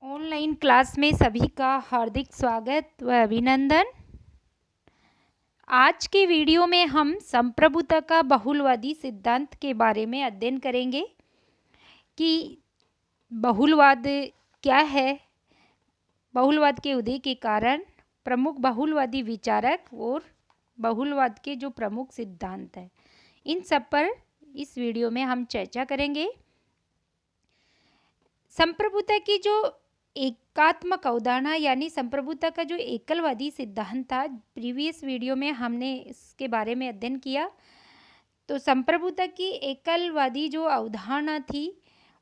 Online class में सभी का हार्दिक स्वागत व अभिनंदन। आज के वीडियो में हम संप्रभुता का बहुलवादी सिद्धांत के बारे में अध्ययन करेंगे कि बहुलवाद क्या है, बहुलवाद के उदय के कारण, प्रमुख बहुलवादी विचारक और बहुलवाद के जो प्रमुख सिद्धांत हैं, इन सब पर इस वीडियो में हम चर्चा करेंगे। संप्रभुता की जो एकात्मक अवधारणा यानी संप्रभुता का जो एकलवादी सिद्धांत था, प्रीवियस वीडियो में हमने इसके बारे में अध्ययन किया। तो संप्रभुता की एकलवादी जो अवधारणा थी,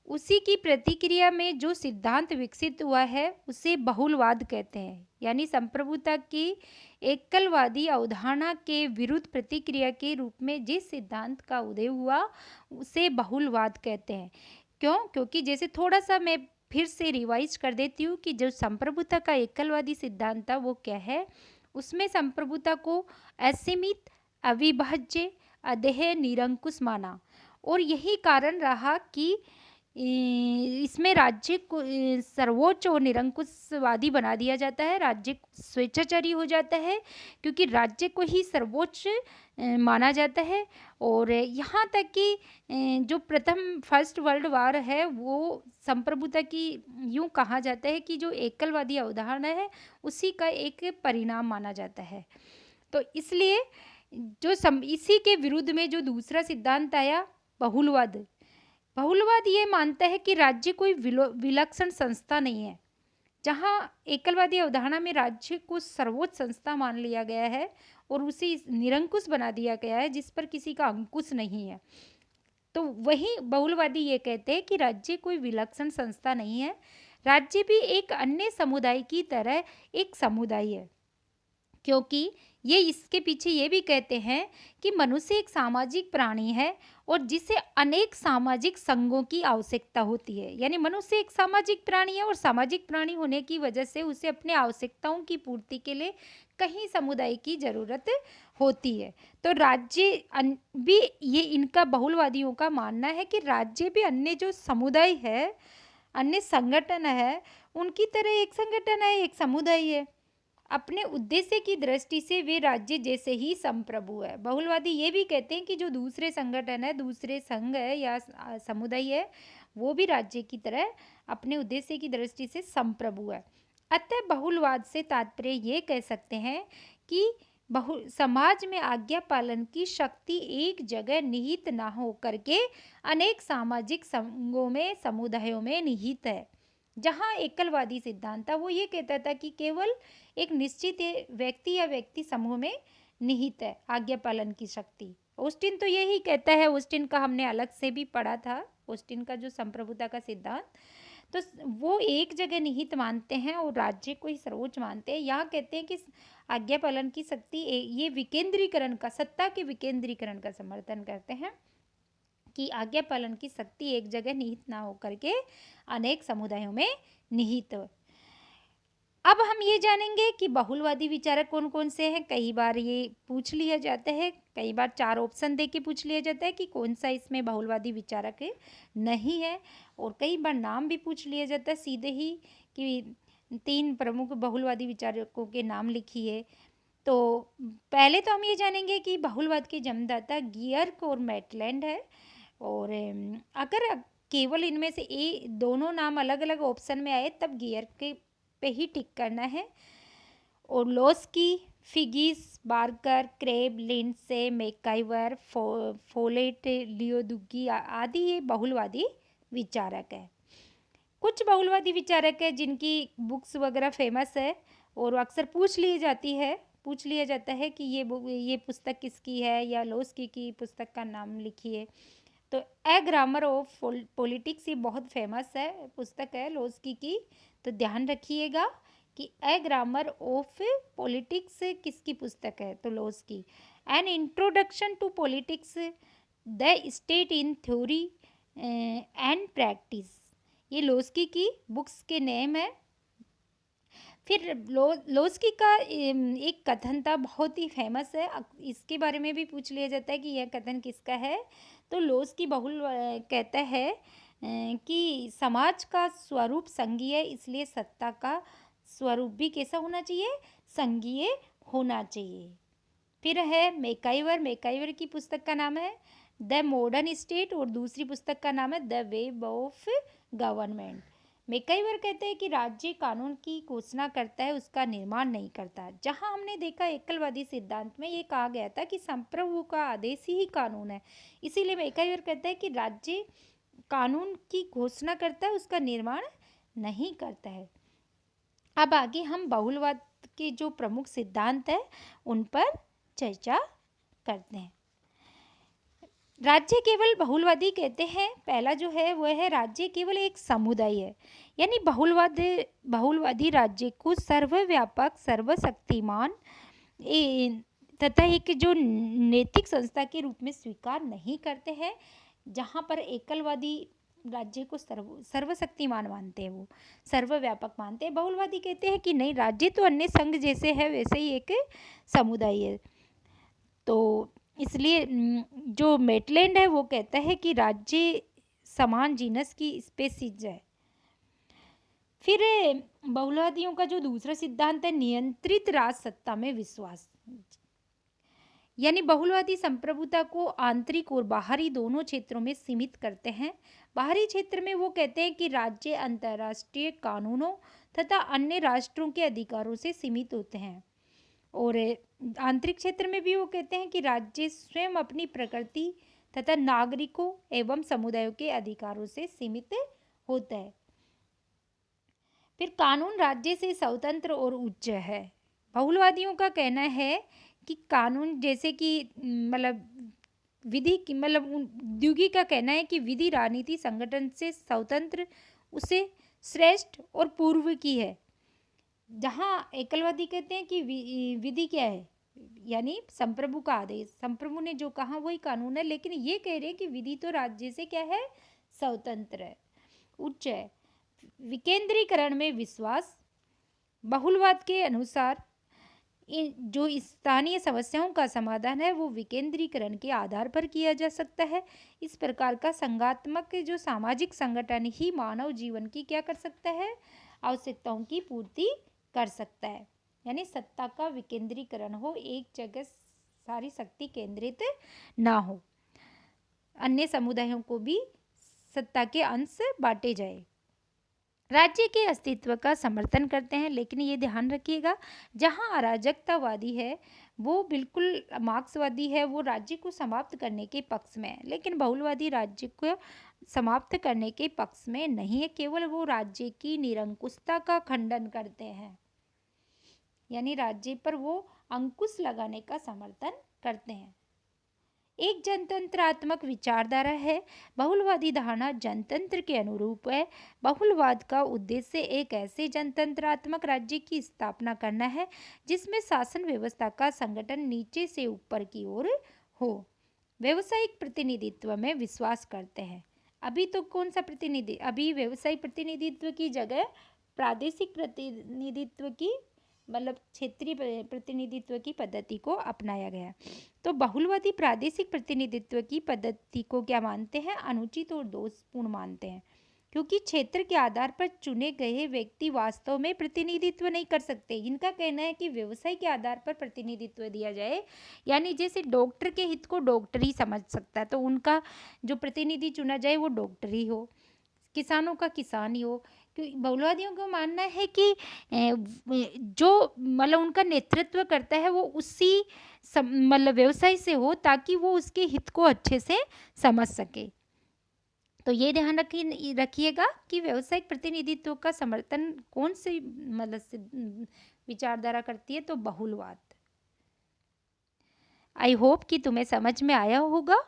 उसी की प्रतिक्रिया में जो सिद्धांत विकसित हुआ है उसे बहुलवाद कहते हैं। यानी संप्रभुता की एकलवादी अवधारणा के विरुद्ध प्रतिक्रिया के रूप में जिस सिद्धांत का उदय हुआ उसे बहुलवाद कहते हैं। क्यों? क्योंकि जैसे थोड़ा सा मैं फिर से रिवाइज कर देती हूँ कि जो संप्रभुता का एकलवादी सिद्धांत था वो क्या है। उसमें संप्रभुता को असीमित, अविभाज्य, अदेह, निरंकुश माना और यही कारण रहा कि इसमें राज्य को सर्वोच्च और निरंकुशवादी बना दिया जाता है। राज्य स्वेच्छाचारी हो जाता है क्योंकि राज्य को ही सर्वोच्च माना जाता है। और यहाँ तक कि जो प्रथम फर्स्ट वर्ल्ड वार है वो संप्रभुता की यूँ कहा जाता है कि जो एकलवादी अवधारणा है उसी का एक परिणाम माना जाता है। तो इसलिए इसी के विरुद्ध में जो दूसरा सिद्धांत आया बहुलवाद, बहुलवाद ये मानता है कि राज्य कोई विलक्षण संस्था नहीं है। जहाँ एकलवादी अवधारणा में राज्य को सर्वोच्च संस्था मान लिया गया है और उसे निरंकुश बना दिया गया है जिस पर किसी का अंकुश नहीं है, तो वही बहुलवादी ये कहते हैं कि राज्य कोई विलक्षण संस्था नहीं है। राज्य भी एक अन्य समुदाय की तरह एक समुदाय है, क्योंकि ये इसके पीछे ये भी कहते हैं कि मनुष्य एक सामाजिक प्राणी है और जिसे अनेक सामाजिक संघों की आवश्यकता होती है। यानी मनुष्य एक सामाजिक प्राणी है और सामाजिक प्राणी होने की वजह से उसे अपने आवश्यकताओं की पूर्ति के लिए कहीं समुदाय की जरूरत होती है। तो राज्य भी, ये इनका बहुलवादियों का मानना है कि राज्य भी अन्य जो समुदाय है, अन्य संगठन है, उनकी तरह एक संगठन है, एक समुदाय है। अपने उद्देश्य की दृष्टि से वे राज्य जैसे ही संप्रभु है। बहुलवादी ये भी कहते हैं कि जो दूसरे संगठन है, दूसरे संघ है या समुदाय है, वो भी राज्य की तरह अपने उद्देश्य की दृष्टि से संप्रभु है। अतः बहुलवाद से तात्पर्य ये कह सकते हैं कि समाज में आज्ञा पालन की शक्ति एक जगह निहित ना हो करके अनेक सामाजिक संघों में, समुदायों में निहित है। जहाँ एकलवादी सिद्धांत था वो ये कहता था कि केवल एक निश्चित व्यक्ति या व्यक्ति समूह में निहित है आज्ञा पालन की शक्ति। ऑस्टिन तो यही कहता है, ऑस्टिन का हमने अलग से भी पढ़ा था, ऑस्टिन का जो संप्रभुता का सिद्धांत, तो वो एक जगह निहित मानते हैं और राज्य को ही सर्वोच्च मानते हैं। यहाँ कहते हैं कि आज्ञा पालन की शक्ति ये विकेंद्रीकरण का, सत्ता के विकेंद्रीकरण का समर्थन करते हैं कि आज्ञा पालन की शक्ति एक जगह निहित ना होकर के अनेक समुदायों में निहित हो। अब हम ये जानेंगे कि बहुलवादी विचारक कौन कौन से हैं। कई बार ये पूछ लिया जाता है, कई बार 4 ऑप्शन दे के पूछ लिया जाता है कि कौन सा इसमें बहुलवादी विचारक नहीं है, और कई बार नाम भी पूछ लिया जाता है सीधे ही कि 3 प्रमुख बहुलवादी विचारकों के नाम लिखिए। तो पहले तो हम ये जानेंगे कि बहुलवाद के जन्मदाता गियर्क और मैटलैंड है। और अगर केवल इनमें से दोनों नाम अलग अलग ऑप्शन में आए तब गियर्क के पे ही टिक करना है। और Laski, Figgis, Barker, Krabbe, Lindsay, MacIver, Follett, लियोदुगी आदि ये बहुलवादी विचारक है। कुछ बहुलवादी विचारक है जिनकी बुक्स वगैरह फेमस है और अक्सर पूछ लिया जाता है कि ये पुस्तक किसकी है या लोस्की की पुस्तक का नाम लिखिए। तो ए ग्रामर ऑफ पॉलिटिक्स ये बहुत फेमस है पुस्तक है लोस्की की, तो ध्यान रखिएगा कि ए ग्रामर ऑफ पॉलिटिक्स किसकी पुस्तक है, तो Laski. An introduction to politics, the state in theory and practice, ये लोस्की की बुक्स के नेम है। फिर लोस्की का एक कथन था बहुत ही फेमस है, इसके बारे में भी पूछ लिया जाता है कि यह कथन किसका है। तो लोस्की कहता है कि समाज का स्वरूप संघीय है, इसलिए सत्ता का स्वरूप भी कैसा होना चाहिए, संघीय होना चाहिए। फिर है मैकाइवर की पुस्तक का नाम है द मॉडर्न स्टेट और दूसरी पुस्तक का नाम है the web of government. MacIver कहते हैं कि राज्य कानून की घोषणा करता है, उसका निर्माण नहीं करता। जहां हमने देखा एकलवादी सिद्धांत में ये कहा गया था कि संप्रभु का आदेश ही कानून है, इसीलिए मैकाइवर कहता है कि राज्य कानून की घोषणा करता है, उसका निर्माण नहीं करता है। अब आगे हम बहुलवाद के जो प्रमुख सिद्धांत है उन पर चर्चा करते हैं। राज्य केवल बहुलवादी कहते हैं, पहला जो है वह है राज्य केवल एक समुदाय है, यानी बहुलवादी राज्य को सर्वव्यापक सर्वशक्तिमान तथा एक जो नैतिक संस्था के रूप में स्वीकार नहीं करते हैं। जहाँ पर एकलवादी राज्य को सर्वशक्तिमान मानते हैं, वो सर्वव्यापक मानते हैं। बहुलवादी कहते हैं कि नहीं, राज्य तो अन्य संघ जैसे है वैसे ही एक समुदाय है। तो इसलिए जो मेटलैंड है वो कहता है कि राज्य समान जीनस की स्पेसीज है। फिर बहुलवादियों का जो दूसरा सिद्धांत है नियंत्रित राज सत्ता में विश्वास, यानी बहुलवादी संप्रभुता को आंतरिक और बाहरी दोनों क्षेत्रों में सीमित करते हैं। बाहरी क्षेत्र में वो कहते हैं कि राज्य अंतर्राष्ट्रीय कानूनों तथा अन्य राष्ट्रों के अधिकारों से सीमित होते हैं, और आंतरिक क्षेत्र में भी वो कहते हैं कि राज्य स्वयं अपनी प्रकृति तथा नागरिकों एवं समुदायों के अधिकारों से सीमित होता है। फिर कानून राज्य से स्वतंत्र और उच्च है। बहुलवादियों का कहना है कि कानून जैसे कि मतलब विधि की द्युगी का कहना है कि विधि राजनीति संगठन से स्वतंत्र, उसे श्रेष्ठ और पूर्व की है। जहाँ एकलवादी कहते हैं कि विधि क्या है, यानी संप्रभु का आदेश, संप्रभु ने जो कहा वही कानून है, लेकिन ये कह रहे हैं कि विधि तो राज्य से क्या है, स्वतंत्र है, उच्च है। विकेंद्रीकरण में विश्वास, बहुलवाद के अनुसार जो स्थानीय समस्याओं का समाधान है वो विकेंद्रीकरण के आधार पर किया जा सकता है। इस प्रकार का संघात्मक जो सामाजिक संगठन ही मानव जीवन की क्या कर सकता है, आवश्यकताओं की पूर्ति कर सकता है। यानी सत्ता का विकेंद्रीकरण हो, एक जगह सारी शक्ति केंद्रित ना हो, अन्य समुदायों को भी सत्ता के अंश बांटे जाए। राज्य के अस्तित्व का समर्थन करते हैं, लेकिन ये ध्यान रखिएगा जहाँ अराजकतावादी है वो बिल्कुल मार्क्सवादी है, वो राज्य को समाप्त करने के पक्ष में है, लेकिन बहुलवादी राज्य को समाप्त करने के पक्ष में नहीं है, केवल वो राज्य की निरंकुशता का खंडन करते हैं, यानी राज्य पर वो अंकुश लगाने का समर्थन करते हैं। एक जनतंत्रात्मक विचारधारा है। बहुलवादी धारणा जनतंत्र के अनुरूप है। बहुलवाद का उद्देश्य एक ऐसे जनतंत्रात्मक राज्य की स्थापना करना है जिसमें शासन व्यवस्था का संगठन नीचे से ऊपर की ओर हो। व्यवसायिक प्रतिनिधित्व में विश्वास करते हैं। अभी तो कौन सा प्रतिनिधि, अभी व्यवसायिक प्रतिनिधित्व की जगह प्रादेशिक प्रतिनिधित्व की क्षेत्रीय प्रतिनिधित्व की पद्धति को अपनाया गया। तो बहुलवादी प्रादेशिक प्रतिनिधित्व की पद्धति को क्या मानते हैं, अनुचित और दोषपूर्ण मानते हैं, क्योंकि क्षेत्र के आधार पर चुने गए व्यक्ति वास्तव में प्रतिनिधित्व नहीं कर सकते। इनका कहना है कि व्यवसाय के आधार पर प्रतिनिधित्व दिया जाए, यानी जैसे डॉक्टर के हित को डॉक्टर ही समझ सकता है, तो उनका जो प्रतिनिधि चुना जाए वो डॉक्टर ही हो, किसानों का किसान ही हो। क्योंकि बहुलवादियों का मानना है कि जो उनका नेतृत्व करता है वो उसी व्यवसाय से हो, ताकि वो उसके हित को अच्छे से समझ सके। तो ये ध्यान रखिएगा कि व्यवसायिक प्रतिनिधित्व का समर्थन कौन सी विचारधारा करती है, तो बहुलवाद। आई होप कि तुम्हें समझ में आया होगा।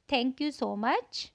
Thank you so much.